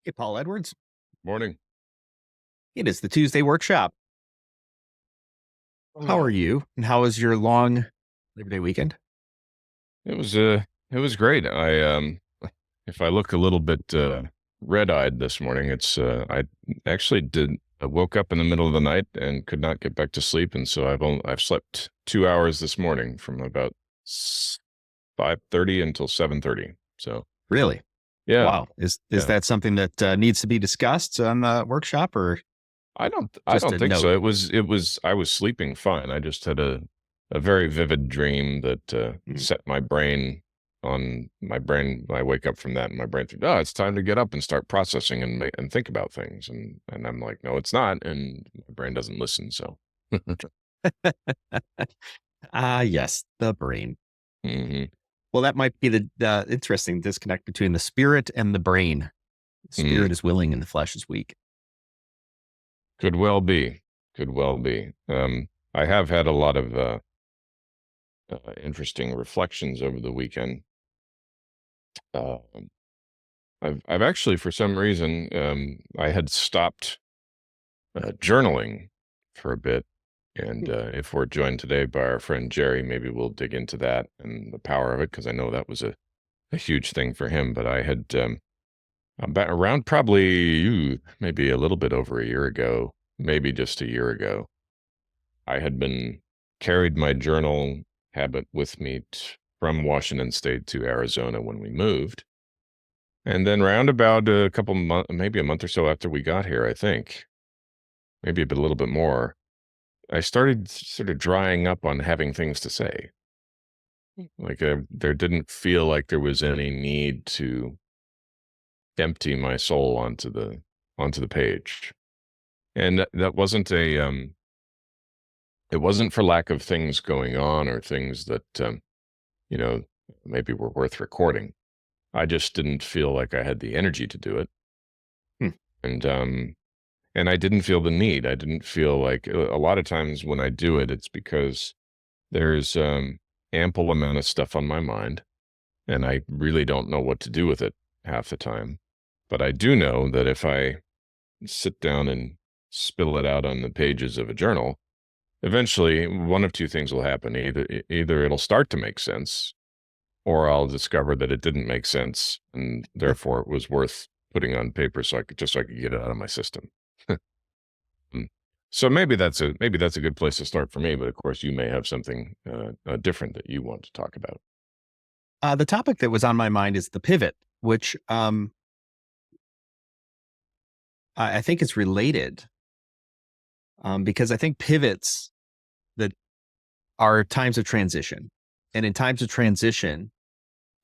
Hey, Paul Edwards. Morning. It is the Tuesday workshop. How are Oh. you? And how was your long Labor Day weekend? It was great. If I look a little bit red-eyed this morning, I actually did I woke up in the middle of the night and could not get back to sleep, and so I've slept 2 hours this morning from about 5:30 until 7:30. So Really? yeah, Wow. Is yeah. that something that needs to be discussed on the workshop or I just don't a think note? so. I was sleeping fine. I just had a very vivid dream that Mm. set my brain on my brain. I wake up from that, and my brain thinks, "Oh, it's time to get up and start processing and think about things." And I'm like, "No, it's not." And my brain doesn't listen. So, Ah, yes, the brain. hmm Well, that might be the interesting disconnect between the spirit and the brain. The spirit is willing and the flesh is weak. could well be, could well be. I have had a lot of interesting reflections over the weekend. Uh, I've actually, for some reason, I had stopped journaling for a bit. And if we're joined today by our friend Jerry, maybe we'll dig into that and the power of it, because I know that was a huge thing for him. But I had, about around probably maybe a little bit over a year ago, maybe just a year ago, I had been carried my journal habit with me from Washington State to Arizona when we moved. And then round about a couple months, maybe a month or so after we got here, I think, maybe a little bit more, I started sort of drying up on having things to say. Like, there didn't feel like there was any need to empty my soul onto the page. And that wasn't it wasn't for lack of things going on or things that, you know, maybe were worth recording. I just didn't feel like I had the energy to do it. Hmm. And, and I didn't feel the need. I didn't feel like a lot of times when I do it, it's because there's ample amount of stuff on my mind, and I really don't know what to do with it half the time. But I do know that if I sit down and spill it out on the pages of a journal, eventually one of two things will happen. Either it'll start to make sense, or I'll discover that it didn't make sense, and therefore it was worth putting on paper so I could get it out of my system. Mm. So maybe that's a good place to start for me. But of course, you may have something different that you want to talk about. The topic that was on my mind is the pivot, which I think is related because I think pivots that are times of transition. And in times of transition,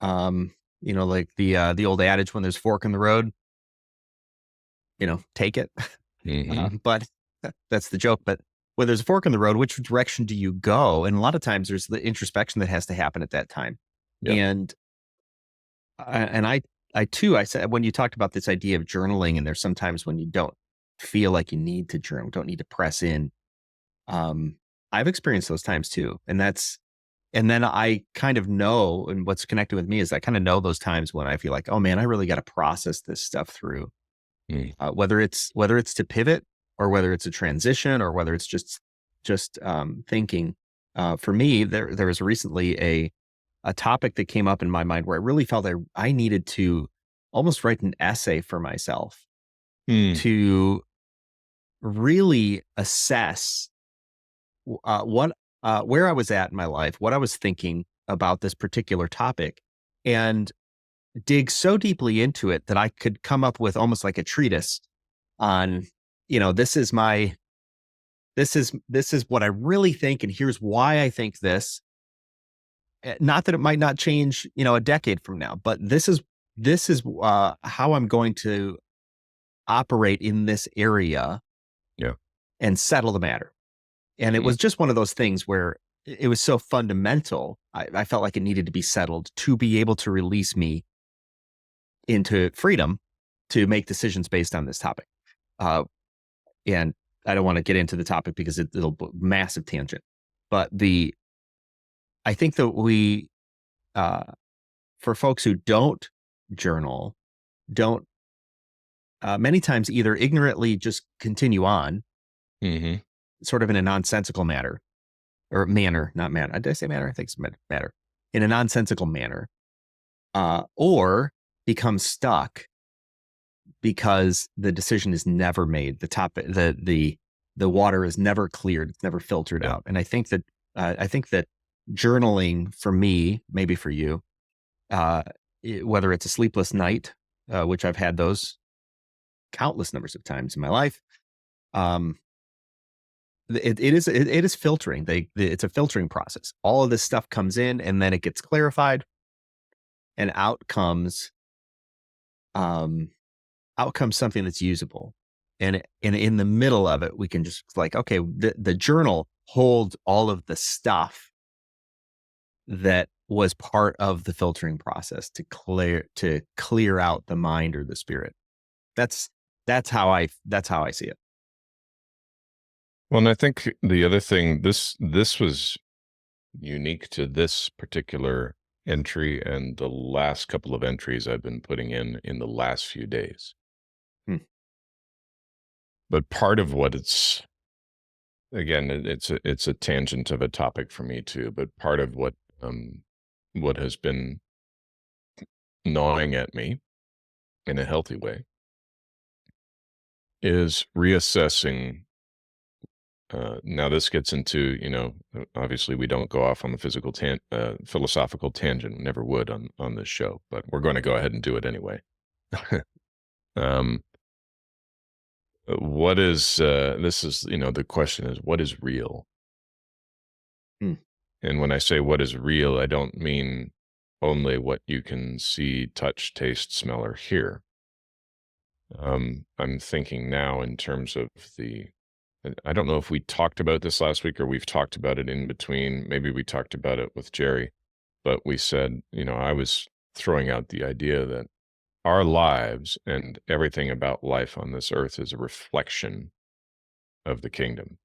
um, like the old adage, when there's a fork in the road, take it. Hmm. But that's the joke. But when there's a fork in the road, which direction do you go? And a lot of times there's the introspection that has to happen at that time. Yep. And I too, I said when you talked about this idea of journaling, and there's sometimes when you don't feel like you need to journal, don't need to press in. Um, I've experienced those times too, and then I kind of know, and what's connected with me is I kind of know those times when I feel like, oh man, I really got to process this stuff through. Mm. Whether it's to pivot, or whether it's a transition, or whether it's just thinking. For me, there was recently a topic that came up in my mind where I really felt I needed to almost write an essay for myself Mm. to really assess what where I was at in my life, what I was thinking about this particular topic, and dig so deeply into it that I could come up with almost like a treatise on, this is this is what I really think, and here's why I think this. Not that it might not change, a decade from now, but this is how I'm going to operate in this area Yeah. and settle the matter. And it Mm. was just one of those things where it was so fundamental. I felt like it needed to be settled to be able to release me into freedom to make decisions based on this topic. Uh, and I don't want to get into the topic because it'll be massive tangent. But I think that uh, for folks who don't journal, don't many times either ignorantly just continue on, Mm-hmm. sort of in a nonsensical manner, or manner, not manner. Did I say manner? I think it's matter. In a nonsensical manner, or become stuck because the decision is never made. The water is never cleared. It's never filtered Yeah. out. And I think that journaling for me, maybe for you, uh, whether it's a sleepless night, which I've had those countless numbers of times in my life, um, it is filtering. It's a filtering process. All of this stuff comes in, and then it gets clarified, and um, out comes something that's usable. And in the middle of it, we can just like, okay, the journal holds all of the stuff that was part of the filtering process to clear out the mind or the spirit. That's that's how I see it. Well, and I think the other thing, this was unique to this particular entry and the last couple of entries I've been putting in the last few days. Hmm. But part of what it's, again, it's a tangent of a topic for me too, but part of what has been gnawing at me in a healthy way is reassessing. Now this gets into, obviously we don't go off on the philosophical tangent. We never would on this show, but we're going to go ahead and do it anyway. um, what is this is, the question is, what is real? Hmm. And when I say what is real, I don't mean only what you can see, touch, taste, smell, or hear. I'm thinking now in terms of I don't know if we talked about this last week or we've talked about it in between. Maybe we talked about it with Jerry, but we said, I was throwing out the idea that our lives and everything about life on this earth is a reflection of the kingdom.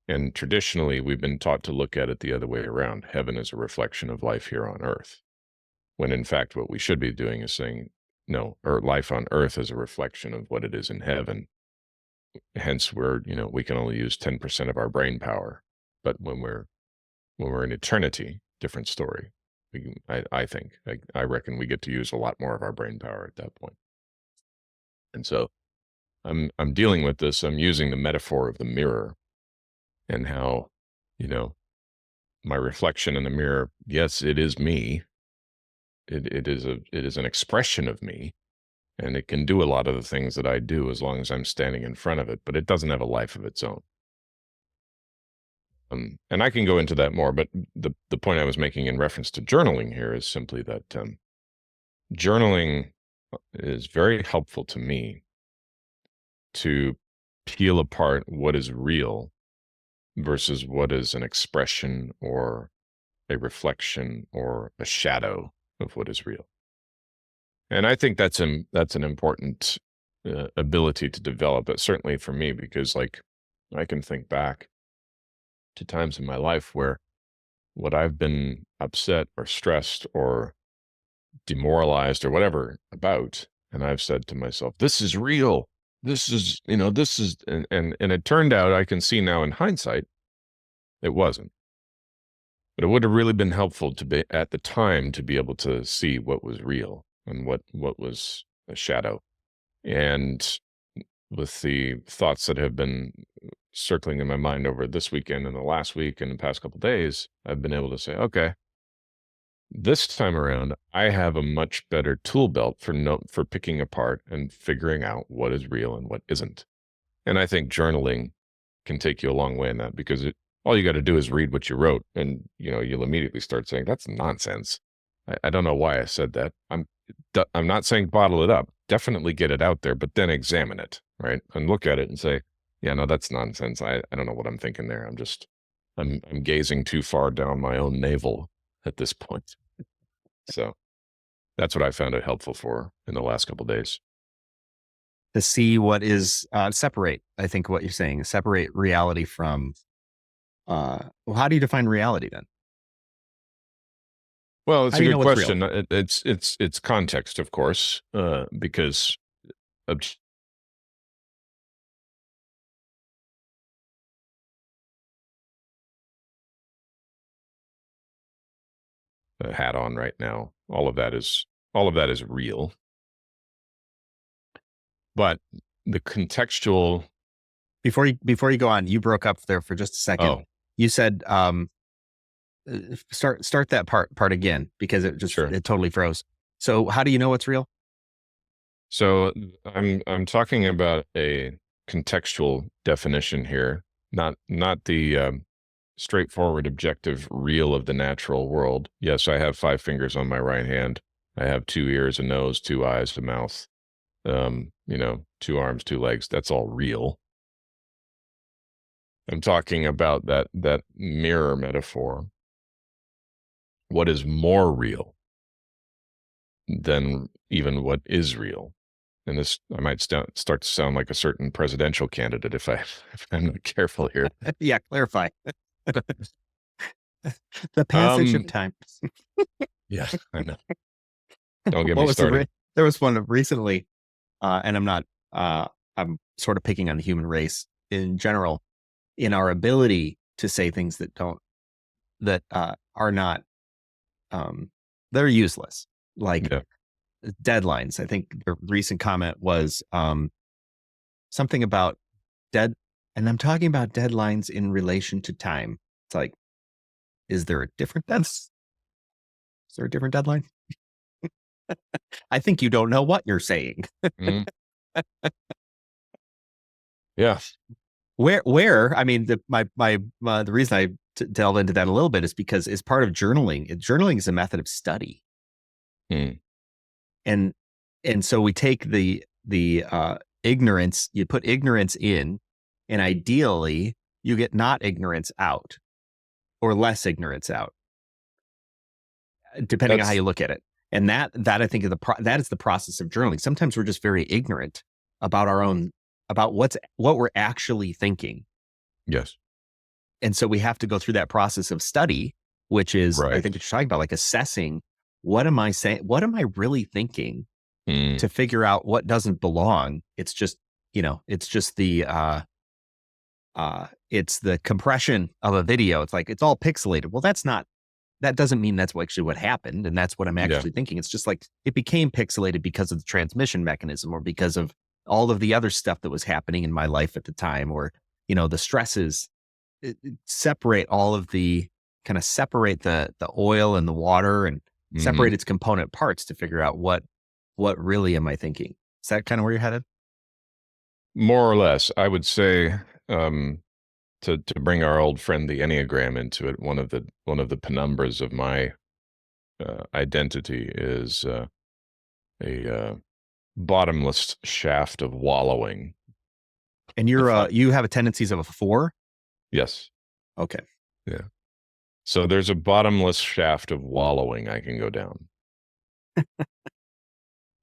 And traditionally, we've been taught to look at it the other way around. Heaven is a reflection of life here on earth. When in fact, what we should be doing is saying, no, or life on earth is a reflection of what it is in heaven. Hence, we can only use 10% of our brain power. But when we're in eternity, different story. I think, I reckon we get to use a lot more of our brain power at that point. And so I'm dealing with this. I'm using the metaphor of the mirror and how, you know, my reflection in the mirror, yes, it is me. It is an expression of me, and it can do a lot of the things that I do as long as I'm standing in front of it, but it doesn't have a life of its own. And I can go into that more, but the point I was making in reference to journaling here is simply that journaling is very helpful to me to peel apart what is real versus what is an expression or a reflection or a shadow of what is real. And I think that's an important ability to develop, but certainly for me, because like I can think back to times in my life where what I've been upset or stressed or demoralized or whatever about, and I've said to myself, "This is real. This is," and it turned out I can see now in hindsight it wasn't. But it would have really been helpful to be at the time to be able to see what was real and what was a shadow. And with the thoughts that have been circling in my mind over this weekend and the last week and the past couple of days, I've been able to say, okay, this time around, I have a much better tool belt for picking apart and figuring out what is real and what isn't. And I think journaling can take you a long way in that because all you got to do is read what you wrote, and you'll immediately start saying that's nonsense. I don't know why I said that. I'm not saying bottle it up. Definitely get it out there, but then examine it, right? And look at it and say, yeah, no, that's nonsense. I don't know what I'm thinking there. I'm gazing too far down my own navel at this point. So that's what I found it helpful for in the last couple of days. To see what is separate. I think what you're saying is separate reality from. Well, how do you define reality then? Well, How it's do a you know good what's real? question. It's context, of course, because hat on right now. All of that is real. But the contextual. Before you go on, you broke up there for just a second. Oh, You said start that part again, because sure. it totally froze. So how do you know what's real? So I'm talking about a contextual definition here, not the straightforward, objective, real of the natural world. Yes, I have 5 fingers on my right hand. I have 2 ears, a nose, 2 eyes, a mouth. 2 arms, 2 legs. That's all real. I'm talking about that mirror metaphor. What is more real than even what is real? And this, I might start to sound like a certain presidential candidate if I'm not careful here. Yeah, clarify. The passage of Um, time. yeah, I know. Don't get What me was started. there was one recently, and I'm sort of picking on the human race in general, in our ability to say things that are not, they're useless, like Yeah. deadlines. I think the recent comment was something about dead, and I'm talking about deadlines in relation to time. It's like, is there a different is there a different deadline? I think you don't know what you're saying. Mm, yeah. Where I mean, the reason I delve into that a little bit is because it's part of journaling. Journaling is a method of study, Mm, and so we take the ignorance, you put ignorance in, and ideally you get not ignorance out, or less ignorance out, depending on how that's you look at it. And that I think that is the process of journaling. Sometimes we're just very ignorant about about what we're actually thinking. yes. And so we have to go through that process of study, which is, I Right. think, what you're talking about, like assessing, what am I saying? What am I really thinking, Mm, to figure out what doesn't belong? It's just, it's just it's the compression of a video. It's like, it's all pixelated. Well, that doesn't mean that's actually what happened. And that's what I'm yeah. actually thinking. It's just like, it became pixelated because of the transmission mechanism, or because of all of the other stuff that was happening in my life at the time, or, the stresses. Separate all of the kind of separate the oil and the water, and separate Hmm. its component parts to figure out what really am I thinking. Is that kind of where you're headed? More or less, I would say, um, to bring our old friend the Enneagram into it, one of the penumbras of my identity is a bottomless shaft of wallowing. And If I you have a tendencies of a 4. Yes, Okay. yeah. So there's a bottomless shaft of wallowing I can go down I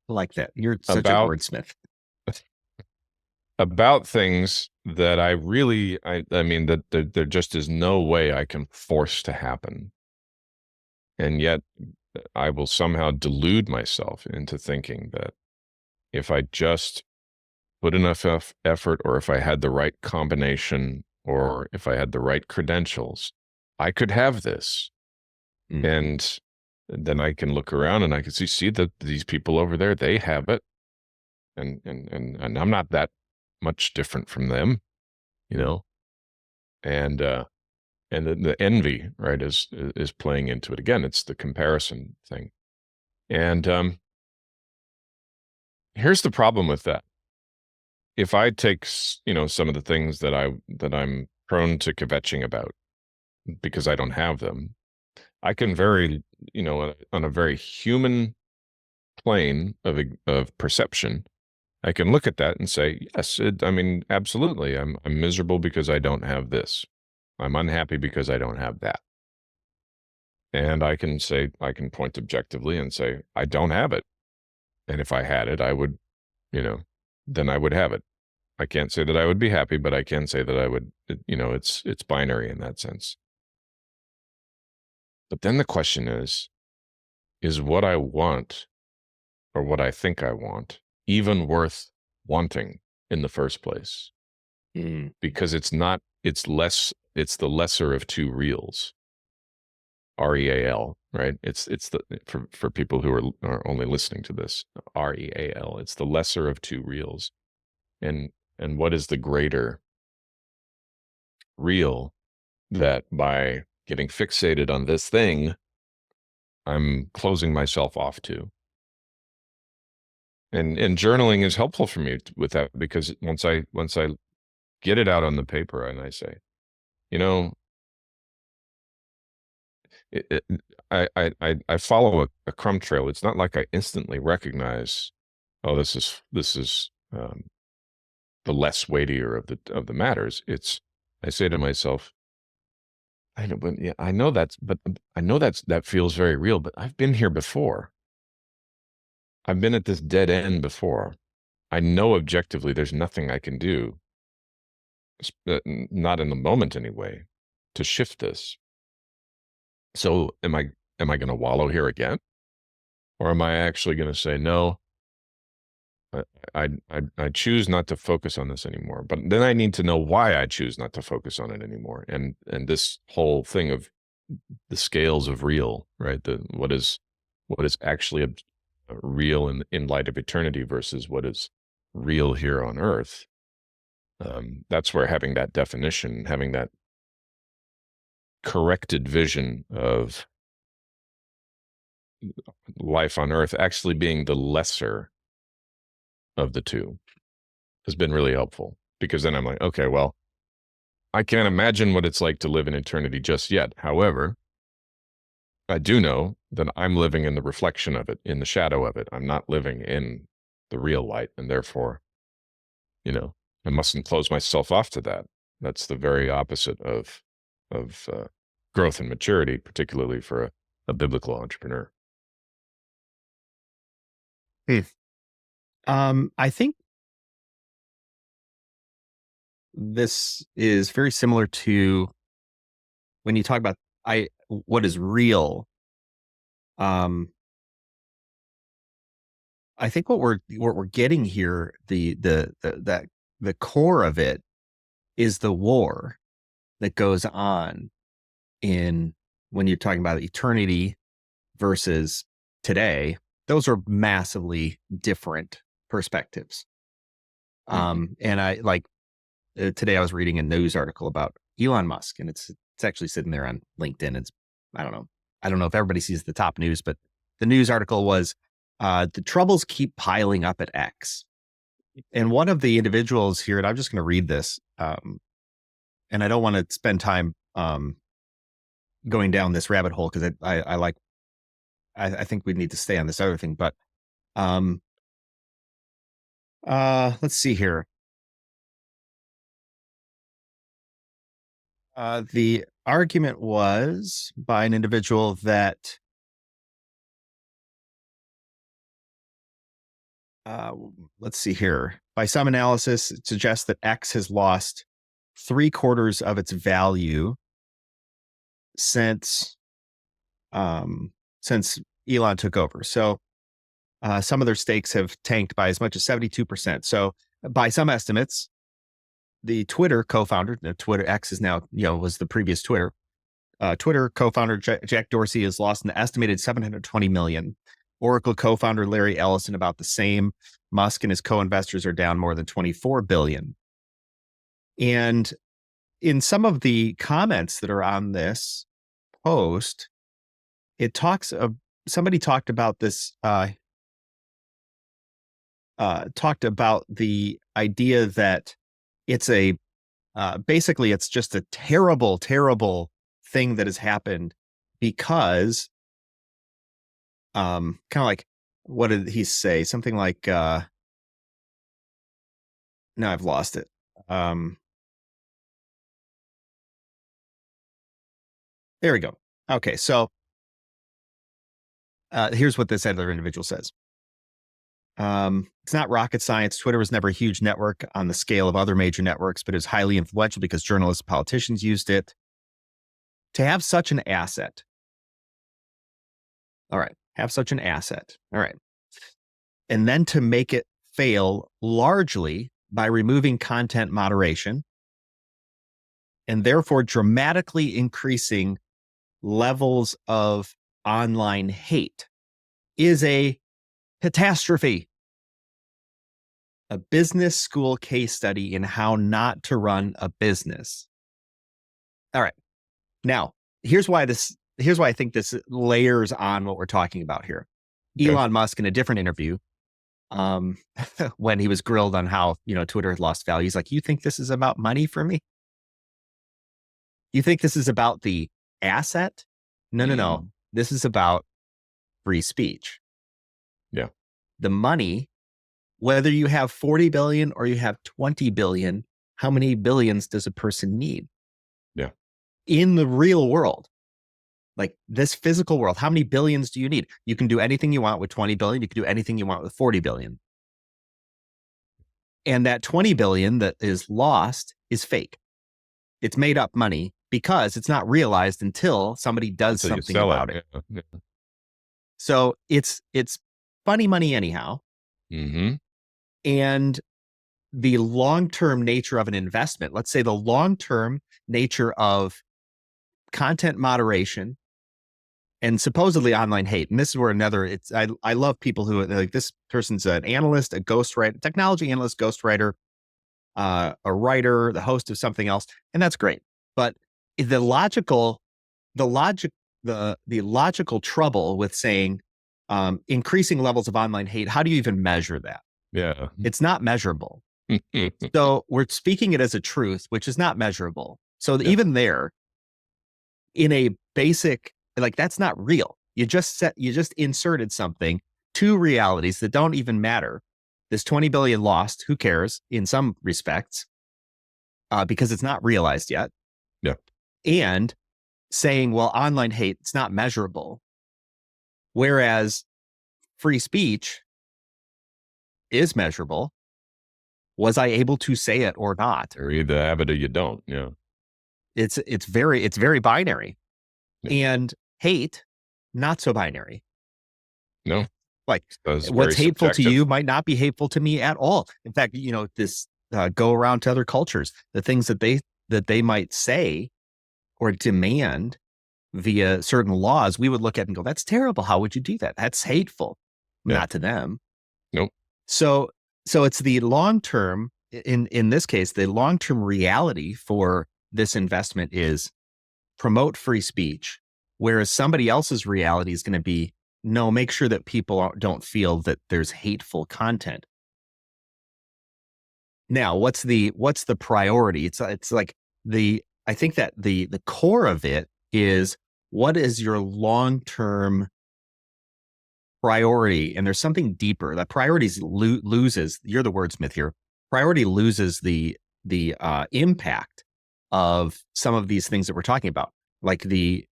like that. You're such a about wordsmith. about things that I mean that there just is no way I can force to happen, and yet I will somehow delude myself into thinking that if I just put enough effort, or if I had the right combination, or if I had the right credentials, I could have this. Mm. And then I can look around and I can see that these people over there, they have it. And I'm not that much different from them, you know? And, and the envy, right, is playing into it. Again, it's the comparison thing. And, here's the problem with that. If I take, some of the things that I'm prone to kvetching about because I don't have them, I can on a very human plane of perception, I can look at that and say, yes, I mean, absolutely. I'm miserable because I don't have this. I'm unhappy because I don't have that. And I can point objectively and say, I don't have it. And if I had it, I would, you know, then I would have it. I can't say that I would be happy, but I can say that I would, it's binary in that sense. But then the question is what I want, or what I think I want, even worth wanting in the first place? Mm. Because it's the lesser of two reals, REAL. right? It's the for people who are only listening to this, REAL. It's the lesser of two reals. And what is the greater real that by getting fixated on this thing, I'm closing myself off to? And journaling is helpful for me with that, because once I get it out on the paper and I say, you know, it, I follow a crumb trail. It's not like I instantly recognize, oh, this is the less weightier of the matters. It's, I say to myself, I know, but yeah, I know that feels very real, but I've been here before. I've been at this dead end before. I know objectively there's nothing I can do, not in the moment anyway, to shift this. So am I going to wallow here again? Or am I actually going to say, no, I choose not to focus on this anymore. But then I need to know why I choose not to focus on it anymore. And this whole thing of the scales of real, right? What is actually real in light of eternity versus what is real here on earth. That's where having that definition, having that corrected vision of life on earth actually being the lesser of the two, has been really helpful, because then I'm like, okay, well, I can't imagine what it's like to live in eternity just yet. However, I do know that I'm living in the reflection of it, in the shadow of it. I'm not living in the real light, and therefore, I mustn't close myself off to that. That's the very opposite of growth and maturity, particularly for a biblical entrepreneur. I think this is very similar to when you talk about what is real. I think what we're getting here, the core of it is the war that goes on in when you're talking about eternity versus today. Those are massively different perspectives. And I like today I was reading a news article about Elon Musk, and it's actually sitting there on LinkedIn. It's I don't know if everybody sees the top news, but the news article was the troubles keep piling up at X. And one of the individuals here, and I'm just going to read this, and I don't want to spend time going down this rabbit hole because I think we need to stay on this other thing. But let's see here. The argument was by an individual that let's see here. By some analysis, it suggests that X has lost 3/4 of its value since Elon took over. So some of their stakes have tanked by as much as 72%. So by some estimates, the Twitter co-founder, Twitter X is now, was the previous Twitter. Twitter co-founder Jack Dorsey has lost an estimated 720 million. Oracle co-founder Larry Ellison about the same. Musk and his co-investors are down more than 24 billion. And in some of the comments that are on this post, it talks of somebody talked about this. Talked about the idea that it's basically it's just a terrible, terrible thing that has happened because kind of like, what did he say? Something like no, I've lost it. There we go. Okay, so here's what this other individual says. It's not rocket science. Twitter was never a huge network on the scale of other major networks, but it was highly influential because journalists and politicians used it. To have such an asset. All right. Have such an asset. All right. And then to make it fail largely by removing content moderation and therefore dramatically increasing levels of online hate is a catastrophe. A business school case study in how not to run a business. All right. Now, here's why I think this layers on what we're talking about here. Okay. Elon Musk, in a different interview, when he was grilled on how, Twitter had lost value, he's like, you think this is about money for me? You think this is about the asset? No, no, no. This is about free speech. Yeah. The money, whether you have 40 billion or you have 20 billion, how many billions does a person need? Yeah. In the real world, like this physical world, how many billions do you need? You can do anything you want with 20 billion. You can do anything you want with 40 billion. And that 20 billion that is lost is fake. It's made up money because it's not realized until somebody does Until you something sell about it. Yeah. So it's funny money anyhow. Mm-hmm. And the long-term nature of an investment, let's say the long-term nature of content moderation and supposedly online hate. And this is where I love people who like, this person's an analyst, a ghostwriter, technology analyst, ghostwriter, a writer, the host of something else. And that's great. But the logical trouble with saying increasing levels of online hate, how do you even measure that? Yeah. It's not measurable. So we're speaking it as a truth, which is not measurable. So even there, in a basic, like, that's not real. You just inserted something, two realities that don't even matter. This 20 billion lost, who cares in some respects, because it's not realized yet. Yeah. And saying, well, online hate, it's not measurable. Whereas free speech is measurable. Was I able to say it or not? Or you either have it or you don't. Yeah. It's very binary. Yeah. And hate, not so binary. No. Like, That's what's very hateful to subjective. you might not be hateful to me at all. In fact, this go around to other cultures, the things that they might say or demand via certain laws, we would look at and go, that's terrible. How would you do that? That's hateful. Yeah. Not to them. Nope. So it's the long-term, in this case, the long-term reality for this investment is promote free speech, whereas somebody else's reality is going to be, no, make sure that people don't feel that there's hateful content. Now, what's the priority? It's like I think that the core of it is, what is your long-term priority? And there's something deeper. That priorities loses, you're the wordsmith here. Priority loses the impact of some of these things that we're talking about, like the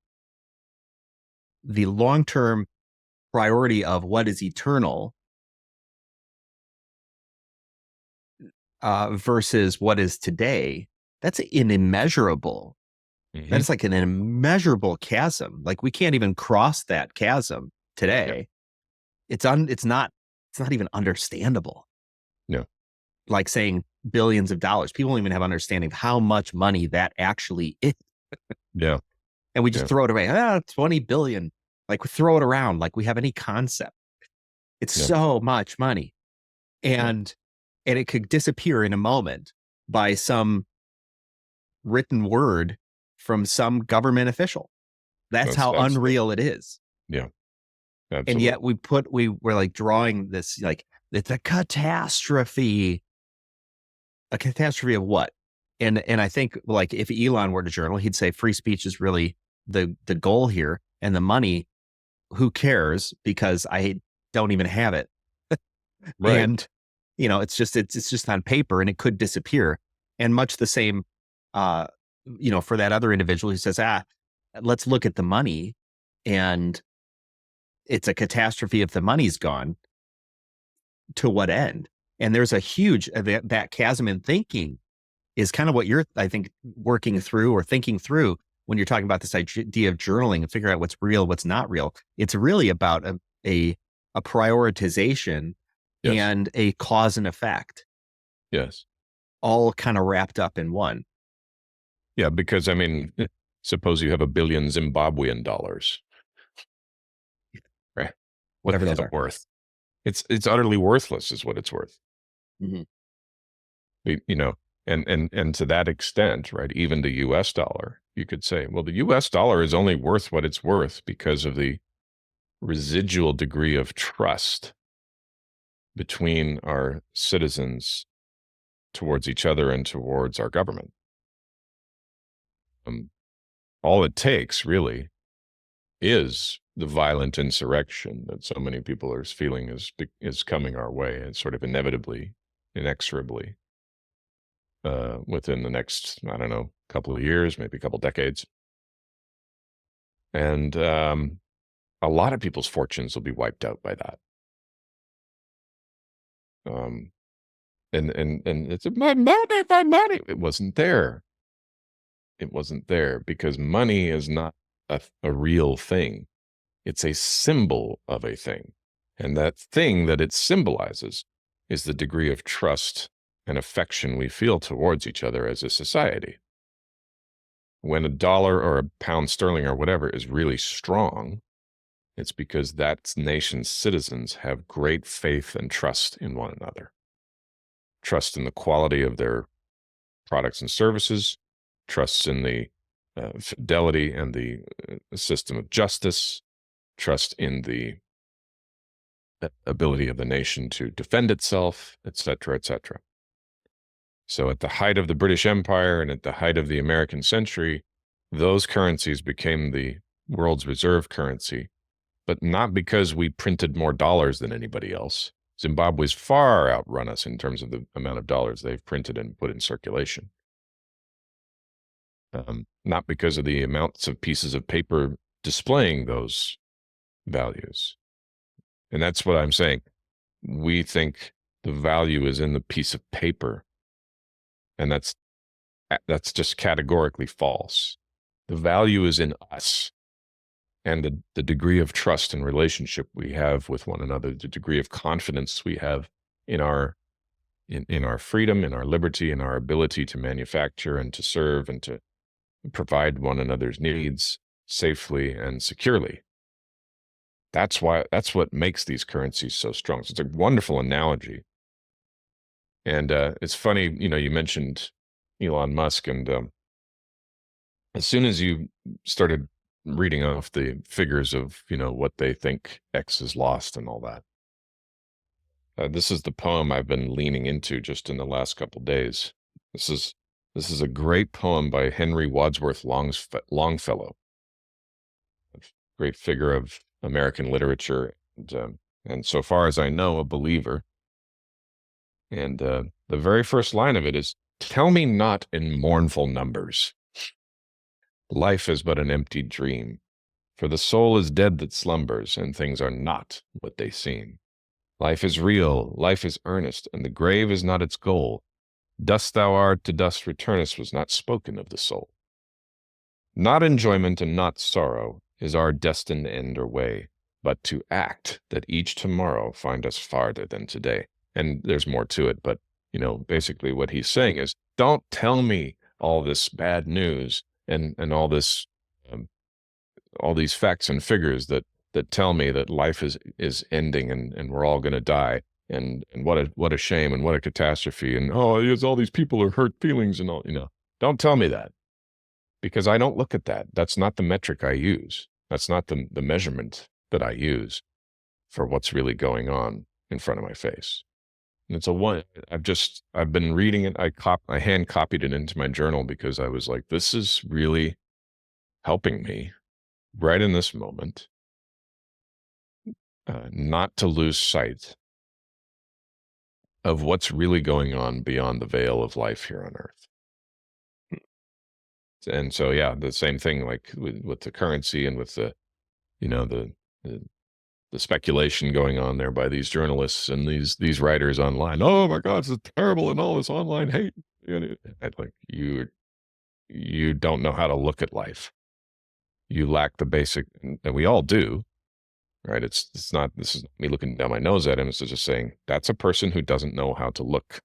long-term priority of what is eternal versus what is today. That's an immeasurable. Mm-hmm. That is like an immeasurable chasm. Like, we can't even cross that chasm today. Yeah. It's not even understandable. No. Like saying billions of dollars. People don't even have understanding of how much money that actually is. Yeah. And we just throw it away. 20 billion. Like, we throw it around like we have any concept. It's so much money. And it could disappear in a moment by some written word from some government official. That's how unreal it is. Yeah. Absolutely. And yet we're like drawing this, like, it's a catastrophe. A catastrophe of what? And I think, like, if Elon were to journal, he'd say free speech is really the goal here, and the money, who cares, because I don't even have it. Right. And it's just on paper, and it could disappear. And much the same, for that other individual who says, let's look at the money, and it's a catastrophe if the money's gone. To what end? And there's a huge, that chasm in thinking is kind of what you're, I think, working through or thinking through when you're talking about this idea of journaling and figuring out what's real, what's not real. It's really about a prioritization and a cause and effect. Yes. All kind of wrapped up in one. Yeah, because I mean, suppose you have $1 billion Zimbabwean dollars. whatever what's those it are. worth? It's utterly worthless, is what it's worth. Hmm. You know, and to that extent, right? Even the U.S. dollar, you could say, well, the U.S. dollar is only worth what it's worth because of the residual degree of trust between our citizens towards each other and towards our government. Um, all it takes, really, is the violent insurrection that so many people are feeling is coming our way, and sort of inevitably, inexorably, within the next, I don't know, couple of years, maybe a couple decades. And a lot of people's fortunes will be wiped out by that. Um, and it's my money, my money. It wasn't there. It wasn't there because money is not a real thing. It's a symbol of a thing. And that thing that it symbolizes is the degree of trust and affection we feel towards each other as a society. When a dollar or a pound sterling or whatever is really strong, it's because that nation's citizens have great faith and trust in one another. Trust in the quality of their products and services, trust in the fidelity and the system of justice, trust in the ability of the nation to defend itself, et cetera, et cetera. So at the height of the British Empire and at the height of the American century, those currencies became the world's reserve currency, but not because we printed more dollars than anybody else. Zimbabwe's far outrun us in terms of the amount of dollars they've printed and put in circulation. Not because of the amounts of pieces of paper displaying those values. And that's what I'm saying. We think the value is in the piece of paper, and that's just categorically false. The value is in us and the degree of trust and relationship we have with one another, the degree of confidence we have in our in our freedom, in our liberty, in our ability to manufacture and to serve and to provide one another's needs safely and securely. That's what makes these currencies so strong. So it's a wonderful analogy. And it's funny, you mentioned Elon Musk, and as soon as you started reading off the figures of, what they think X is lost and all that, this is the poem I've been leaning into just in the last couple days. This is a great poem by Henry Wadsworth Longfellow, a great figure of American literature, and so far as I know, a believer. And the very first line of it is, "Tell me not in mournful numbers. Life is but an empty dream, for the soul is dead that slumbers, and things are not what they seem. Life is real, life is earnest, and the grave is not its goal. Dust thou art, to dust returnest was not spoken of the soul. Not enjoyment and not sorrow is our destined end or way, but to act that each tomorrow find us farther than today." And there's more to it, but basically what he's saying is, don't tell me all this bad news and all this all these facts and figures that tell me that life is ending and we're all going to die, and what a shame and what a catastrophe, and yes, all these people are hurt feelings and all. Don't tell me that, because I don't look at that. That's not the metric I use. That's not the measurement that I use for what's really going on in front of my face. And it's I've been reading it. I hand copied it into my journal because I was like, this is really helping me right in this moment, not to lose sight of what's really going on beyond the veil of life here on Earth. And so, yeah, the same thing, like with the currency and with the, the the speculation going on there by these journalists and these writers online. Oh my God, this is terrible, and all this online hate. Like, you don't know how to look at life. You lack the basic, and we all do, right? It's not. This is me looking down my nose at him. It's just saying that's a person who doesn't know how to look,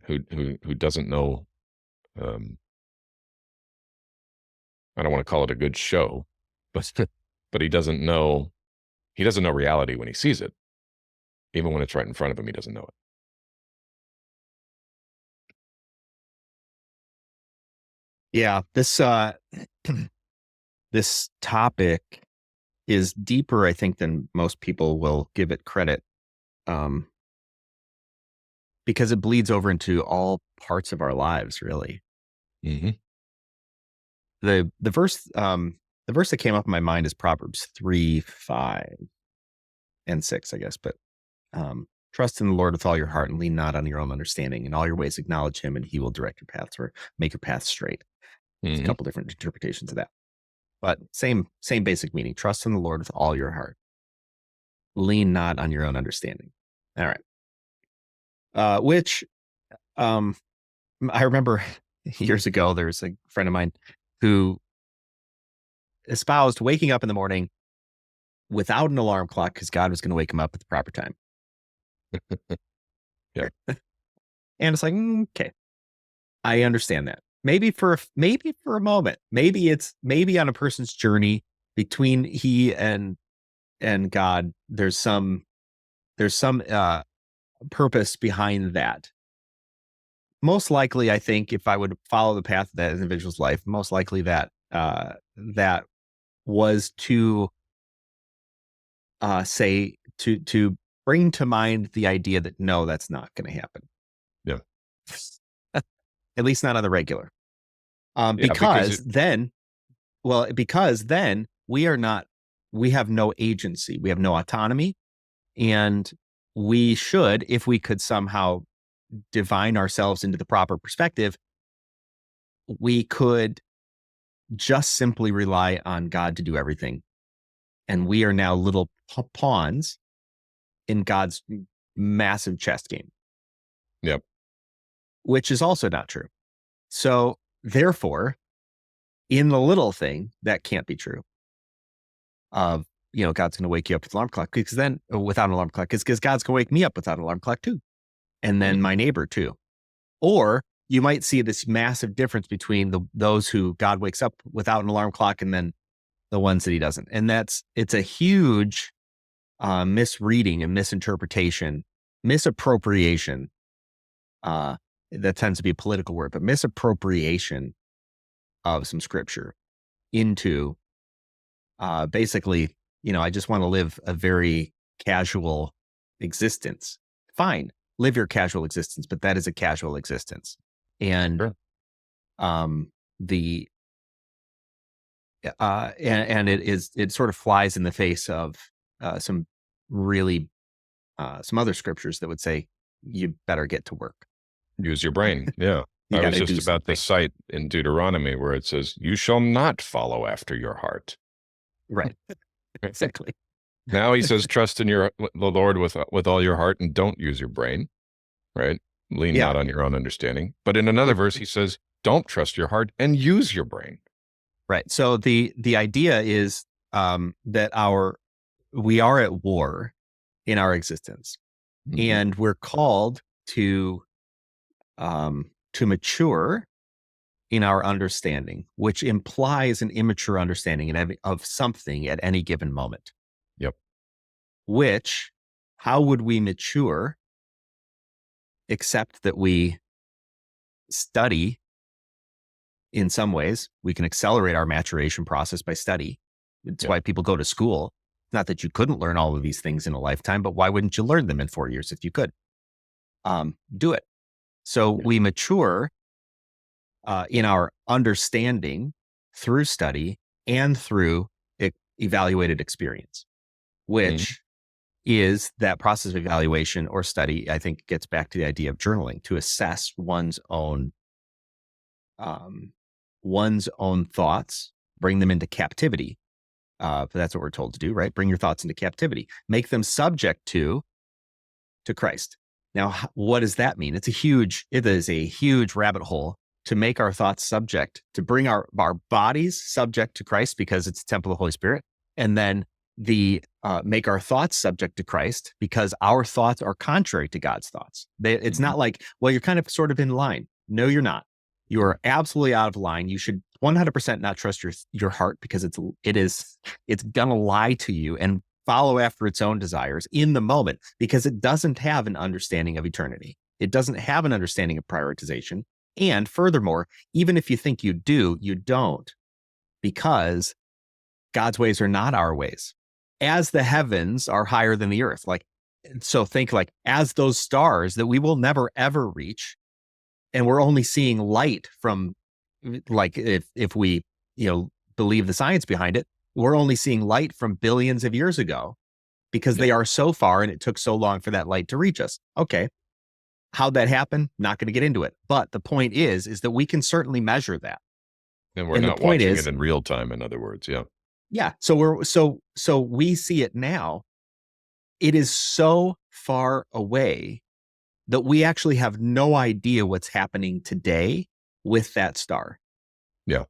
who doesn't know. I don't want to call it a good show, but but he doesn't know he doesn't know reality when he sees it. Even when it's right in front of him, he doesn't know it. Yeah, this topic is deeper, I think, than most people will give it credit, um, because it bleeds over into all parts of our lives, really. Mm-hmm. The verse that came up in my mind is Proverbs 3, 5, and 6, I guess. But trust in the Lord with all your heart and lean not on your own understanding. In all your ways acknowledge him, and he will direct your paths or make your path straight. There's a Mm-hmm. couple different interpretations of that. But same basic meaning. Trust in the Lord with all your heart. Lean not on your own understanding. All right. Which I remember years ago, there was a friend of mine who espoused waking up in the morning without an alarm clock because God was going to wake him up at the proper time. Yeah. And it's like, okay, I understand that. Maybe for a moment, maybe on a person's journey between he and God, there's some purpose behind that. Most likely, I think if I would follow the path of that individual's life, most likely that that was to say to bring to mind the idea that no, that's not going to happen. Yeah. At least not on the regular. Yeah, because Because then we have no agency, we have no autonomy, and we should, if we could somehow divine ourselves into the proper perspective, we could just simply rely on God to do everything. And we are now little pawns in God's massive chess game. Yep. Which is also not true. So therefore, in the little thing, that can't be true. Of, God's going to wake you up with an alarm clock, because then without an alarm clock, because God's going to wake me up without an alarm clock too. And then my neighbor too. Or you might see this massive difference between those who God wakes up without an alarm clock and then the ones that he doesn't. And it's a huge misreading and misinterpretation, misappropriation. That tends to be a political word, but misappropriation of some scripture into basically, I just want to live a very casual existence. Fine, live your casual existence, but that is a casual existence. And Sure. The and it sort of flies in the face of some really some other scriptures that would say you better get to work. Use your brain. Yeah. You I got was to just do about to something. cite in Deuteronomy where it says, "You shall not follow after your heart." Right. Exactly. Now he says, "Trust in the Lord with all your heart and don't use your brain." Right? Lean Yeah. not on your own understanding. But in another verse, he says, "Don't trust your heart and use your brain." Right. So the idea is that we are at war in our existence, Mhm. and we're called to mature in our understanding, which implies an immature understanding of something at any given moment. Yep. Which, how would we mature except that we study? In some ways, we can accelerate our maturation process by study. It's Yep. why people go to school. Not that you couldn't learn all of these things in a lifetime, but why wouldn't you learn them in 4 years if you could? Do it. So Yeah. we mature in our understanding through study and through evaluated experience, Mhm. which is that process of evaluation or study. I think gets back to the idea of journaling to assess um, one's own thoughts, bring them into captivity. But that's what we're told to do, right? Bring your thoughts into captivity, make them subject to Christ. Now, what does that mean? It is a huge rabbit hole to make our thoughts subject, to bring our bodies subject to Christ because it's the temple of the Holy Spirit. And then make our thoughts subject to Christ because our thoughts are contrary to God's thoughts. It's Mhm. not like, well, you're kind of sort of in line. No, you're not. You are absolutely out of line. You should 100% not trust your heart because it's gonna lie to you and follow after its own desires in the moment because it doesn't have an understanding of eternity. It doesn't have an understanding of prioritization. And furthermore, even if you think you do, you don't, because God's ways are not our ways. As the heavens are higher than the earth, like, so think like as those stars that we will never ever reach, and we're only seeing light from, like, if we, believe the science behind it, we're only seeing light from billions of years ago because Yeah. they are so far and it took so long for that light to reach us. Okay. How'd that happen? Not going to get into it. But the point is that we can certainly measure that. And we're And the not point watching is, it in real time, in other words. Yeah. yeah. So we see it now. It is so far away that we actually have no idea what's happening today with that star. Yeah.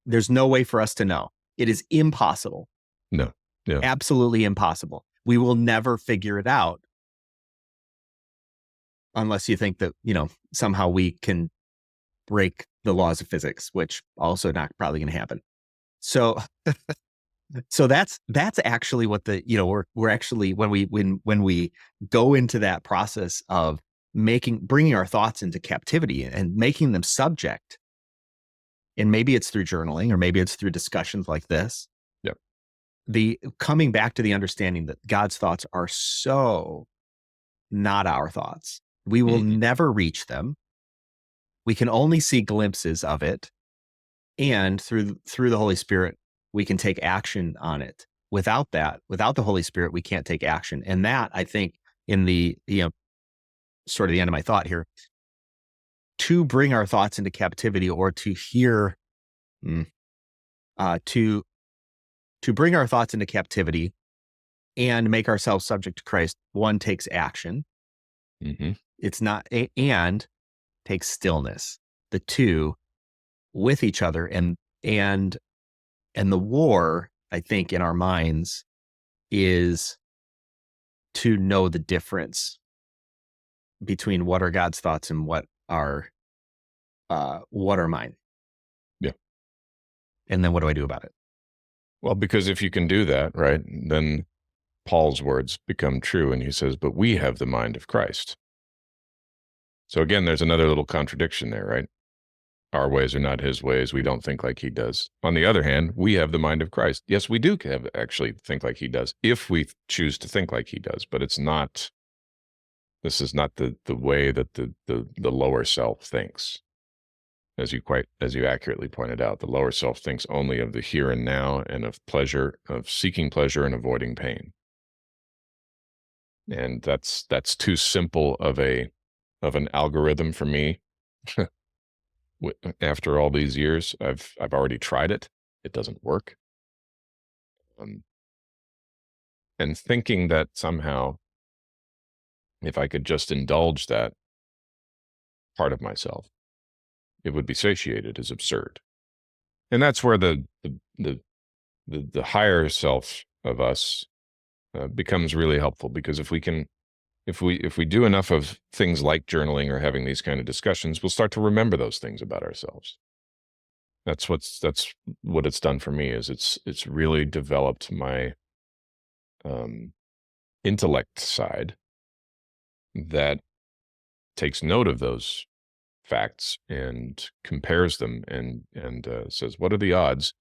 There's no way for us to know. It is impossible. No. Yeah. Absolutely impossible. We will never figure it out unless you think that, somehow we can break the laws of physics, which also not probably going to happen. So that's actually what we're actually, when we go into that process of bringing our thoughts into captivity and making them subject, and maybe it's through journaling or maybe it's through discussions like this, Yep. the coming back to the understanding that God's thoughts are so not our thoughts. We will Mhm. never reach them. We can only see glimpses of it, and through the Holy Spirit, we can take action on it. Without the Holy Spirit, we can't take action. And that, I think, in the, sort of the end of my thought here, to bring our thoughts into captivity, or to hear, mm, to bring our thoughts into captivity and make ourselves subject to Christ, one takes action. Mhm. It's not, and takes stillness. The two with each other, and the war, I think, in our minds is to know the difference between what are God's thoughts and what are mine. Yeah. And then what do I do about it? Well, because if you can do that, right, then Paul's words become true. And he says, but we have the mind of Christ. So again, there's another little contradiction there, right? Our ways are not his ways. We don't think like he does. On the other hand, we have the mind of Christ. Yes, we do actually think like he does, if we choose to think like he does. But this is not the way that the lower self thinks. As you accurately pointed out, the lower self thinks only of the here and now and of pleasure, of seeking pleasure and avoiding pain. And that's too simple of an algorithm for me. After all these years, I've already tried it. It doesn't work. Um, and thinking that somehow, if I could just indulge that part of myself, it would be satiated is absurd. And that's where the higher self of us becomes really helpful, because if we do enough of things like journaling or having these kind of discussions, we'll start to remember those things about ourselves. That's what it's done for me. Is it's really developed my um, intellect side that takes note of those facts and compares them, and says, what are the odds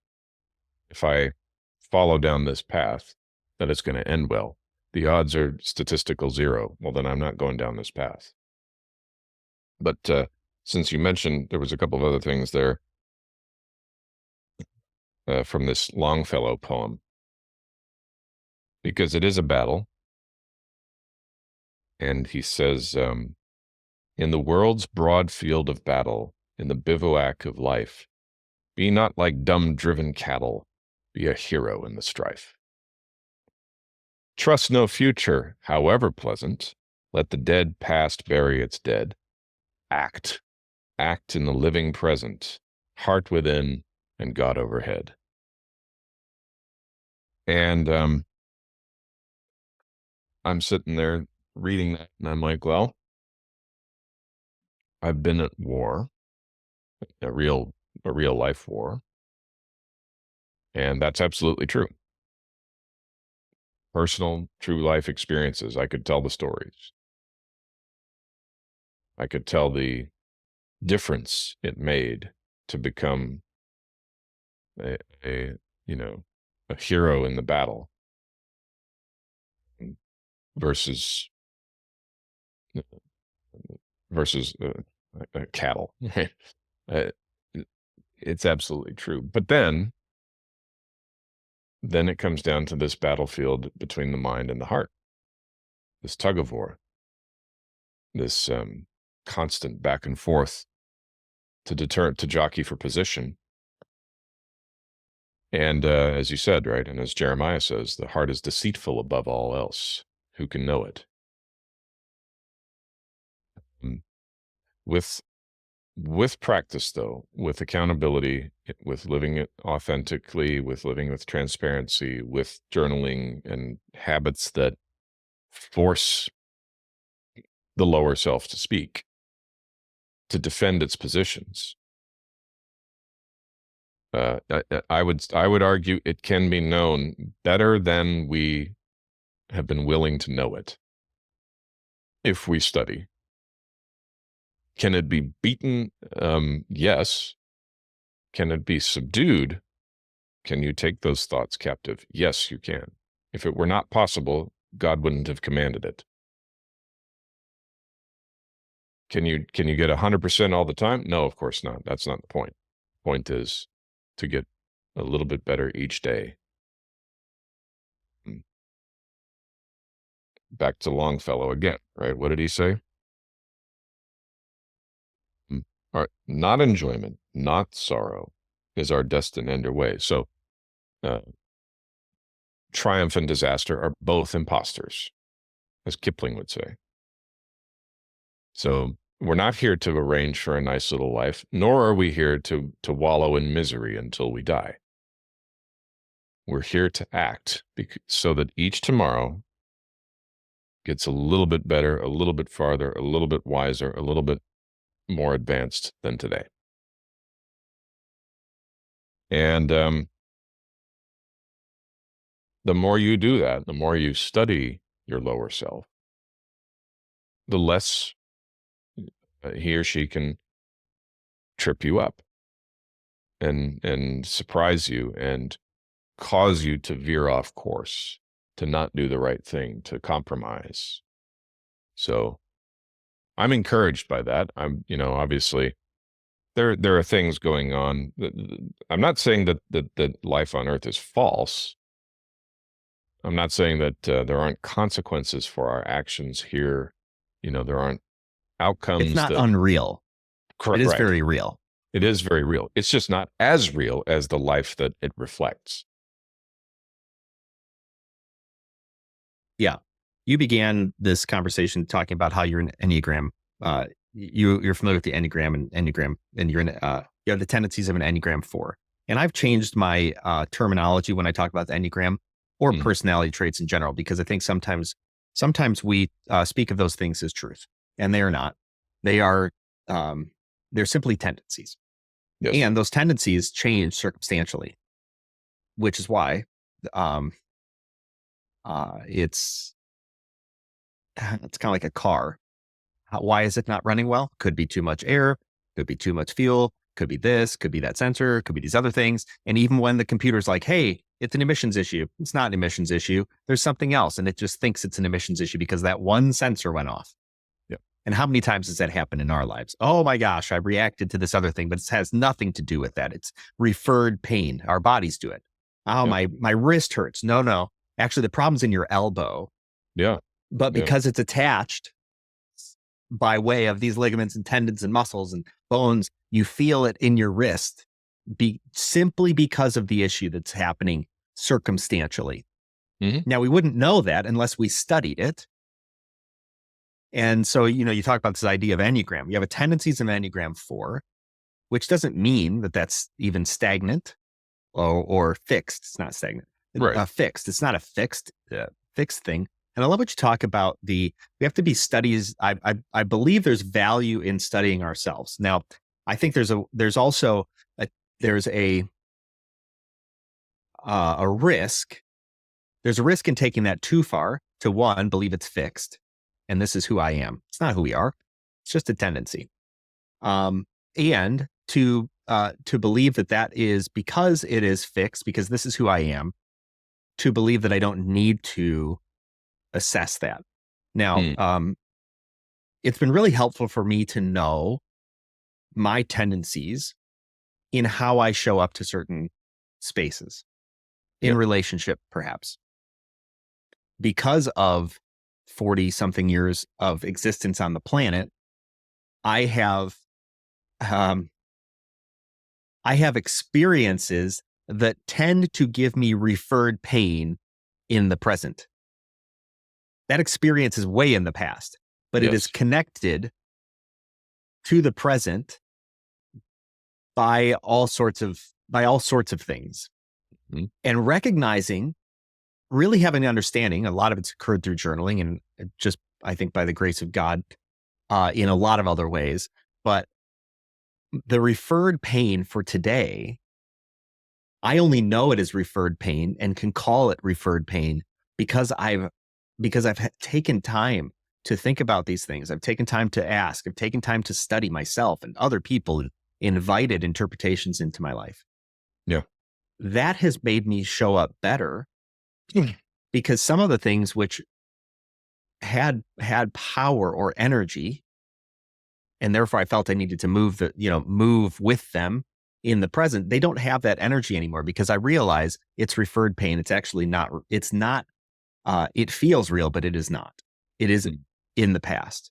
if I follow down this path that it's going to end well? The odds are statistical zero. Well, then I'm not going down this path. But since you mentioned, there was a couple of other things there from this Longfellow poem, because it is a battle. And he says, in the world's broad field of battle, in the bivouac of life, be not like dumb driven cattle, be a hero in the strife. Trust no future, however pleasant. Let the dead past bury its dead. Act, act in the living present, heart within and God overhead. And I'm sitting there reading that, and I'm like, well, I've been at war, a real life war, and that's absolutely true. personal, true life experiences. I could tell the stories. I could tell the difference it made to become a you know, a hero in the battle versus versus cattle. Right? Uh, it's absolutely true. But then it comes down to this battlefield between the mind and the heart, this tug of war, this constant back and forth to jockey for position. And as you said, right, and as Jeremiah says, the heart is deceitful above all else. Who can know it? Mm. With practice, though, with accountability, with living it authentically, with living with transparency, with journaling and habits that force the lower self to speak, to defend its positions. I would argue it can be known better than we have been willing to know it if we study. Can it be beaten? Yes. Can it be subdued? Can you take those thoughts captive? Yes, you can. If it were not possible, God wouldn't have commanded it. Can you get 100% all the time? No, of course not. That's not the point. Point is to get a little bit better each day. Back to Longfellow again, right? What did he say? All right, not enjoyment, not sorrow is our destined end or way. So uh, triumph and disaster are both imposters, as Kipling would say. So we're not here to arrange for a nice little life, nor are we here to wallow in misery until we die. We're here to act so that each tomorrow gets a little bit better, a little bit farther, a little bit wiser, a little bit more advanced than today. And the more you do that, the more you study your lower self, the less he or she can trip you up and surprise you and cause you to veer off course, to not do the right thing, to compromise. So I'm encouraged by that. Obviously there are things going on. I'm not saying that life on earth is false. I'm not saying that there aren't consequences for our actions here. There aren't It's outcomes not that unreal. It correct. is Right. very real. It is very real. It's just not as real as the life that it reflects. Yeah. You began this conversation talking about how you're an Enneagram. You're familiar with the Enneagram, and you have the tendencies of an Enneagram 4. And I've changed my terminology when I talk about the Enneagram or Mhm. personality traits in general, because I think sometimes we speak of those things as truth, and they are not. They are they're simply tendencies, Yes. and those tendencies change circumstantially, which is why um, it's it's kind of like a car. Why is it not running well? Could be too much air, could be too much fuel, could be this, could be that sensor, could be these other things. And even when the computer's like, hey, it's an emissions issue, it's not an emissions issue. There's something else. And it just thinks it's an emissions issue because that one sensor went off. Yep. And how many times does that happen in our lives? Oh my gosh, I reacted to this other thing, but it has nothing to do with that. It's referred pain. Our bodies do it. Oh, Yep. my wrist hurts. No. Actually, the problem's in your elbow. Yeah. But Yeah. because it's attached by way of these ligaments and tendons and muscles and bones, you feel it in your wrist simply because of the issue that's happening circumstantially. Mhm. Now, we wouldn't know that unless we studied it. And so, you talk about this idea of Enneagram. You have a tendencies of Enneagram 4, which doesn't mean that that's even stagnant or fixed. It's not stagnant. Right. Fixed. It's not a fixed thing. And I love what you talk about. We have to be studies. I believe there's value in studying ourselves. Now, I think there's also a risk There's a risk in taking that too far to, one, believe it's fixed and this is who I am. It's not who we are. It's just a tendency. And to believe that is because it is fixed, because this is who I am, to believe that I don't need to assess that. Now, it's been really helpful for me to know my tendencies in how I show up to certain spaces in relationship, perhaps. Because of 40 something years of existence on the planet, I have experiences that tend to give me referred pain in the present. That experience is way in the past, but it is connected to the present by all sorts of things. And recognizing, really having an understanding, a lot of it's occurred through journaling and just, I think, by the grace of God, in a lot of other ways. But the referred pain for today, I only know it as referred pain and can call it referred pain because I've taken time to think about these things. I've taken time to ask. I've taken time to study myself and other people and invited interpretations into my life. Yeah. That has made me show up better because some of the things which had power or energy, and therefore I felt I needed to move with them in the present, they don't have that energy anymore because I realize it's referred pain. It's actually not, it feels real, but it is not. It is in the past.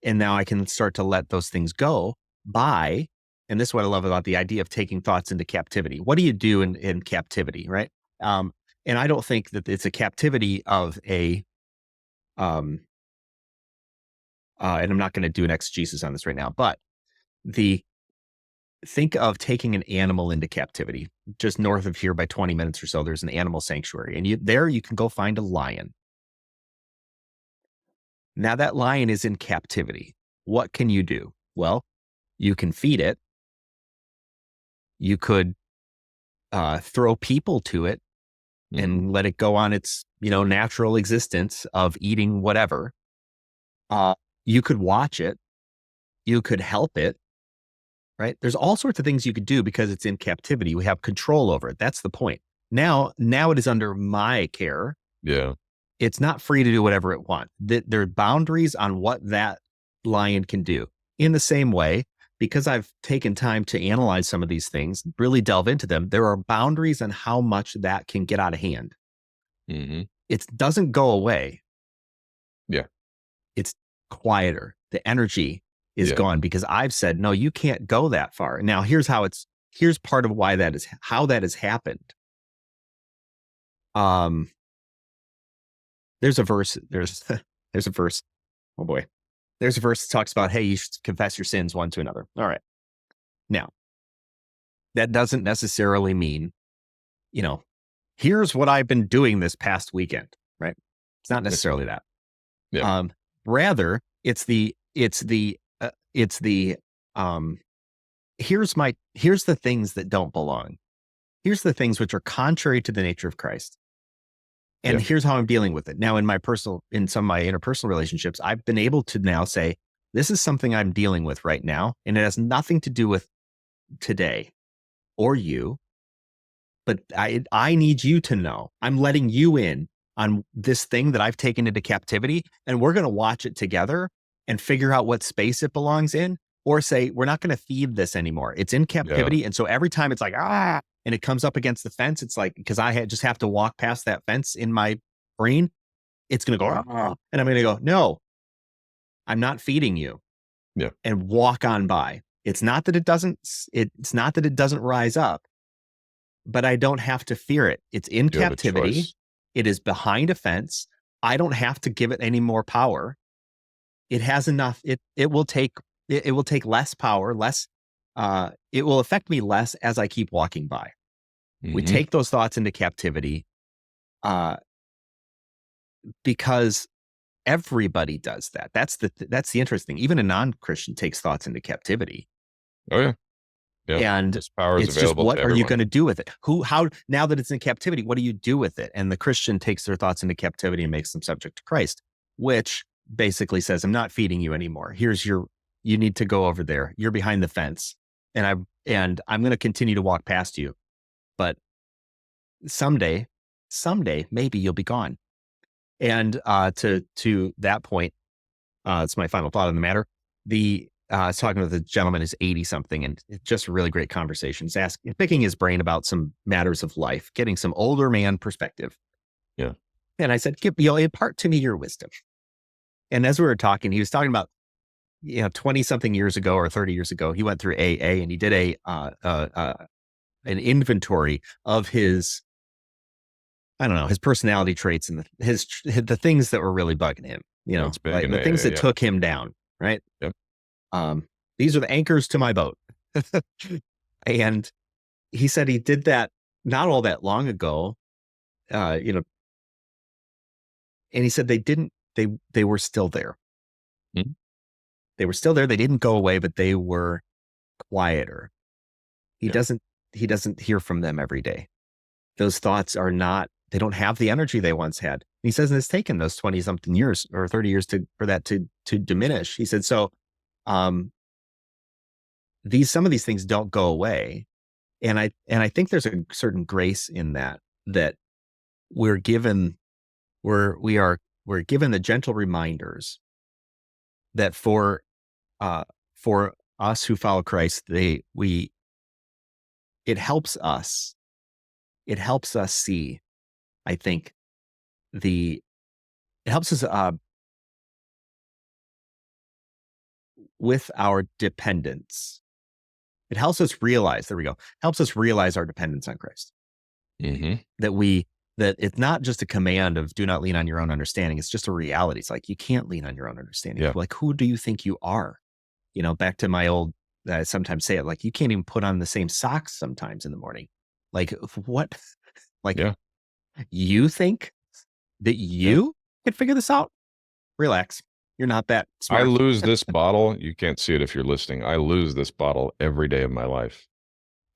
And now I can start to let those things go by, and this is what I love about the idea of taking thoughts into captivity. What do you do in captivity, right? And I don't think that it's a captivity of and I'm not going to do an exegesis on this right now, but think of taking an animal into captivity. Just north of here by 20 minutes or so, there's an animal sanctuary, and you can go find a lion. Now that lion is in captivity. What can you do? Well, you can feed it. You could throw people to it and let it go on its, natural existence of eating whatever. You could watch it. You could help it, right? There's all sorts of things you could do because it's in captivity. We have control over it. That's the point. Now it is under my care. Yeah. It's not free to do whatever it wants. There are boundaries on what that lion can do. In the same way, because I've taken time to analyze some of these things, really delve into them, there are boundaries on how much that can get out of hand. It doesn't go away. Yeah. It's quieter. The energy is gone because I've said, no, you can't go that far. Now here's part of why how that has happened. There's a verse. There's a verse. Oh boy. There's a verse that talks about, hey, you should confess your sins one to another. All right. Now, that doesn't necessarily mean, here's what I've been doing this past weekend, right? It's not necessarily that. Yeah. Rather, here's the things that don't belong. Here's the things which are contrary to the nature of Christ. And here's how I'm dealing with it. Now, in some of my interpersonal relationships, I've been able to now say, this is something I'm dealing with right now. And it has nothing to do with today or you, but I need you to know. I'm letting you in on this thing that I've taken into captivity, and we're going to watch it together and figure out what space it belongs in, or say, we're not going to feed this anymore. It's in captivity. And so every time it's like, and it comes up against the fence, it's like, because just have to walk past that fence in my brain, it's going to go, and I'm going to go, no, I'm not feeding you. Yeah. And walk on by. It's not that it doesn't rise up, but I don't have to fear it. It's in captivity. It is behind a fence. I don't have to give it any more power. It has enough. It will take less power, it will affect me less as I keep walking by. We take those thoughts into captivity because everybody does that. That's the interesting thing. Even a non-Christian takes thoughts into captivity. Oh yeah. Yep. And This power is it's just, available to what are you everyone. going to do with it? How, now that it's in captivity, what do you do with it? And the Christian takes their thoughts into captivity and makes them subject to Christ, which basically says, I'm not feeding you anymore. You need to go over there. You're behind the fence. And I'm going to continue to walk past you. But someday, maybe you'll be gone. And to that point, it's my final thought on the matter. I was talking with a gentleman who's 80 something, and it's just a really great conversation. Picking his brain about some matters of life, getting some older man perspective. Yeah. And I said, impart to me your wisdom. And as we were talking, he was talking about, 20 something years ago or 30 years ago, he went through AA and he did an inventory of his, I don't know, his personality traits and the things that were really bugging him, That's big like in the things AA, that yeah. took him down. Right. Yep. These are the anchors to my boat. And he said he did that not all that long ago, and he said they were still there. Hmm. They were still there. They didn't go away, but they were quieter. He Yeah. doesn't hear from them every day. Those thoughts they don't have the energy they once had. He says, and it's taken those 20 something years or 30 years for that to diminish. He said, so, some of these things don't go away. And I think there's a certain grace in that we're given the gentle reminders that for us who follow Christ, it helps us see, I think, it helps us with our dependence. It helps us realize, helps us realize our dependence on Christ. Mm-hmm. That it's not just a command of do not lean on your own understanding. It's just a reality. It's like, you can't lean on your own understanding. Yeah. Like, who do you think you are? Back to my old, I sometimes say it, like, you can't even put on the same socks sometimes in the morning. Like, what? Like, Yeah. you think that you can figure this out? Relax. You're not that I smart. lose this bottle. You can't see it if you're listening. I lose this bottle every day of my life.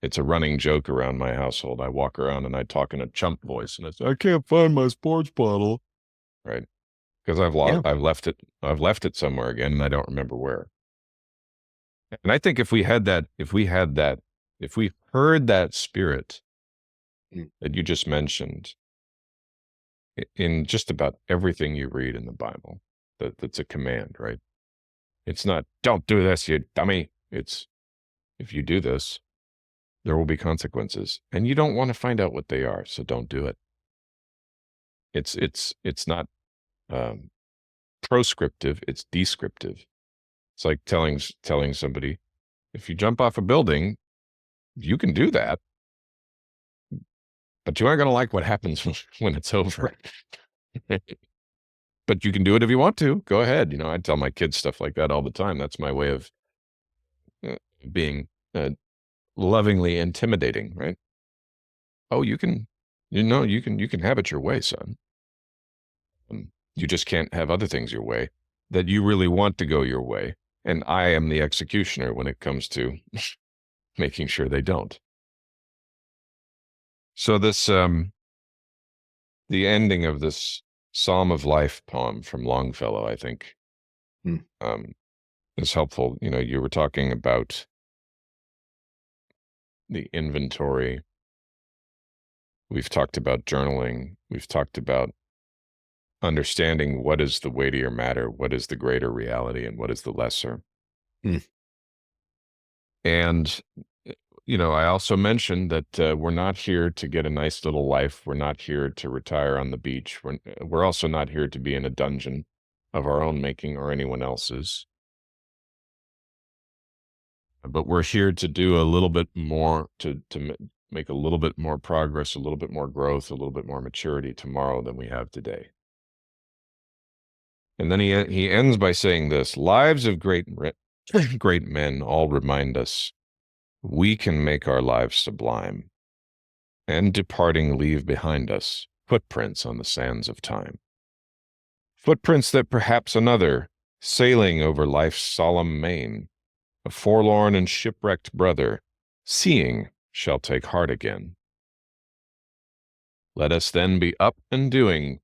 It's a running joke around my household. I walk around and I talk in a chump voice, and I say, I can't find my sports bottle. Right. Because Yeah. I've left it somewhere again, and I don't remember where. And I think if we heard that spirit that you just mentioned in just about everything you read in the Bible, that's a command, right? It's not, don't do this, you dummy. It's, if you do this, there will be consequences, and you don't want to find out what they are, so don't do it. It's not proscriptive, it's descriptive. It's like telling somebody, if you jump off a building, you can do that, but you aren't going to like what happens when it's over. But you can do it if you want to. Go ahead. I tell my kids stuff like that all the time. That's my way of being lovingly intimidating, right? Oh, you can have it your way, son. You just can't have other things your way that you really want to go your way. And I am the executioner when it comes to making sure they don't. So this, the ending of this Psalm of Life poem from Longfellow, I think, is helpful. You were talking about the inventory. We've talked about journaling. We've talked about understanding what is the weightier matter, what is the greater reality, and what is the lesser. And, I also mentioned that we're not here to get a nice little life. We're not here to retire on the beach. We're also not here to be in a dungeon of our own making or anyone else's. But we're here to do a little bit more, to make a little bit more progress, a little bit more growth, a little bit more maturity tomorrow than we have today. And then he ends by saying this: lives of great men all remind us we can make our lives sublime, and departing leave behind us footprints on the sands of time. Footprints that perhaps another, sailing over life's solemn main, a forlorn and shipwrecked brother, seeing shall take heart again. Let us then be up and doing,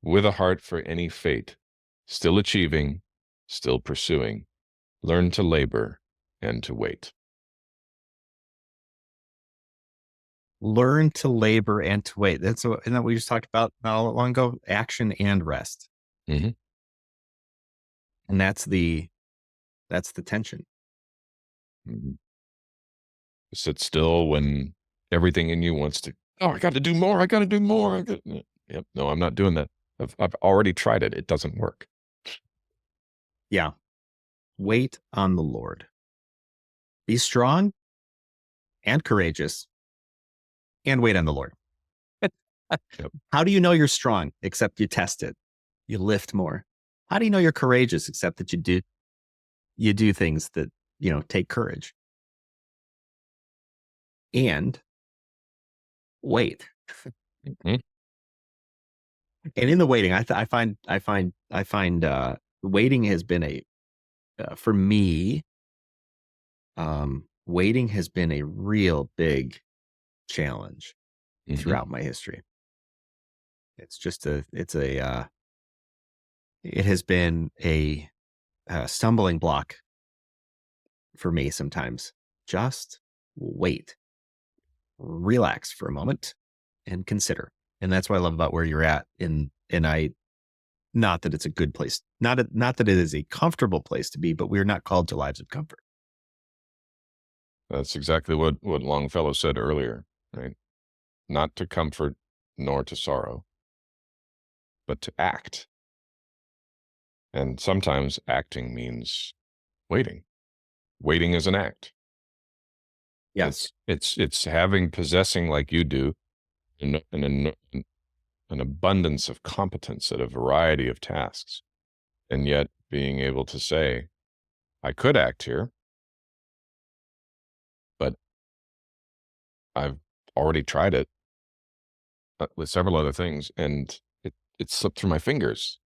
with a heart for any fate, still achieving, still pursuing, learn to labor and to wait. Learn to labor and to wait. Isn't that what we just talked about not all that long ago? Action and rest. Mm-hmm. And that's the tension. Mm-hmm. Sit still when everything in you wants to, oh, I got to do more. I got to do more. Yep. No, I'm not doing that. I've already tried it. It doesn't work. Yeah. Wait on the Lord. Be strong and courageous and wait on the Lord. Yep. How do you know you're strong except you test it? You lift more. How do you know you're courageous except that you do things that, take courage? And wait. Mm-hmm. And in the waiting, I find waiting has been for me, waiting has been a real big challenge Mm-hmm. throughout my history. It's just it has been a stumbling block for me sometimes. Just wait, relax for a moment, and consider. And that's what I love about where you're at. And I, not that it's a good place, not that it is a comfortable place to be, but we're not called to lives of comfort. That's exactly what Longfellow said earlier, right? Not to comfort nor to sorrow, but to act. And sometimes acting means waiting. Waiting is an act. Yes. It's having, possessing like you do, an abundance of competence at a variety of tasks, and yet being able to say, I could act here, but I've already tried it with several other things, and it slipped through my fingers.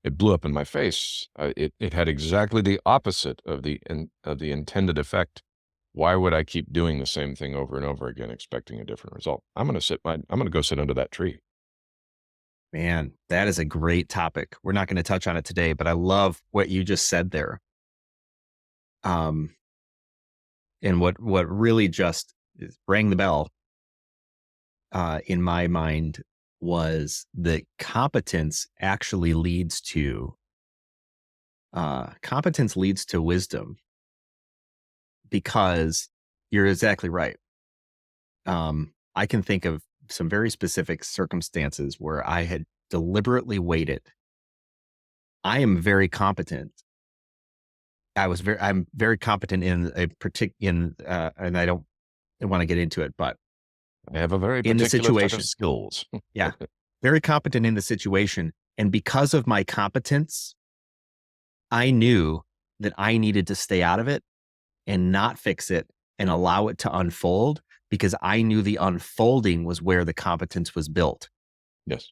It blew up in my face. It had exactly the opposite of the intended effect. Why would I keep doing the same thing over and over again, expecting a different result? I'm going to go sit under that tree. Man, that is a great topic. We're not going to touch on it today, but I love what you just said there. Um, and what really just rang the bell in my mind was that competence leads to wisdom, because you're exactly right. I can think of some very specific circumstances where I had deliberately waited. I am very competent. I'm very competent in and I don't want to get into it, but I have a very in the particular set of situation, skills. yeah, very competent in the situation. And because of my competence, I knew that I needed to stay out of it and not fix it and allow it to unfold, because I knew the unfolding was where the competence was built. Yes.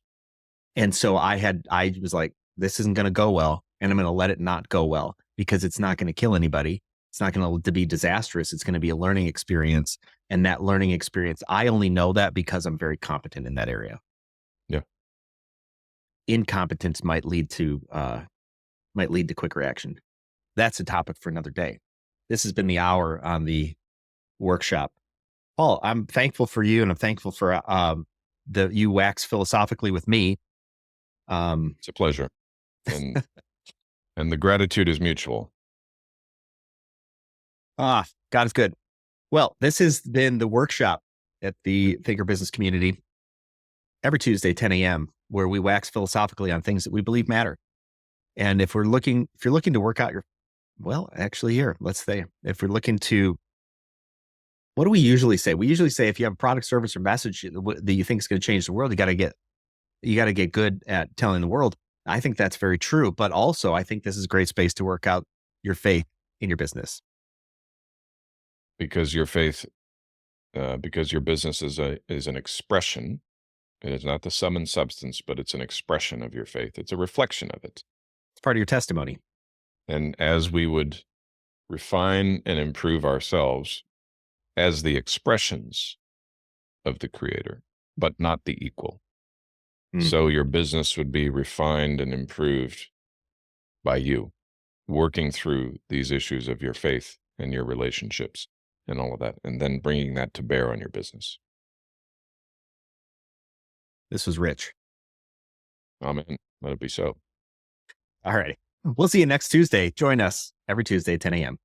And so I was like, this isn't going to go well, and I'm going to let it not go well, because it's not going to kill anybody. It's not going to be disastrous. It's going to be a learning experience. And that learning experience, I only know that because I'm very competent in that area. Yeah. Incompetence might lead to quick reaction. That's a topic for another day. This has been the hour on the workshop. Paul, I'm thankful for you, and I'm thankful for you wax philosophically with me. It's a pleasure. And and the gratitude is mutual. God is good. Well, this has been the workshop at the Thinker Business Community every Tuesday, 10 a.m., where we wax philosophically on things that we believe matter. And if you're looking to work out let's say, if we're looking to, what do we usually say? We usually say, if you have a product, service, or message that you think is going to change the world, you got to get good at telling the world. I think that's very true. But also, I think this is a great space to work out your faith in your business. Because your faith, because your business is an expression. It is not the sum and substance, but it's an expression of your faith. It's a reflection of it. It's part of your testimony. And as we would refine and improve ourselves as the expressions of the Creator, but not the equal. So your business would be refined and improved by you, working through these issues of your faith and your relationships and all of that, and then bringing that to bear on your business. This was rich. Amen. Let it be so. All right. We'll see you next Tuesday. Join us every Tuesday, 10 a.m.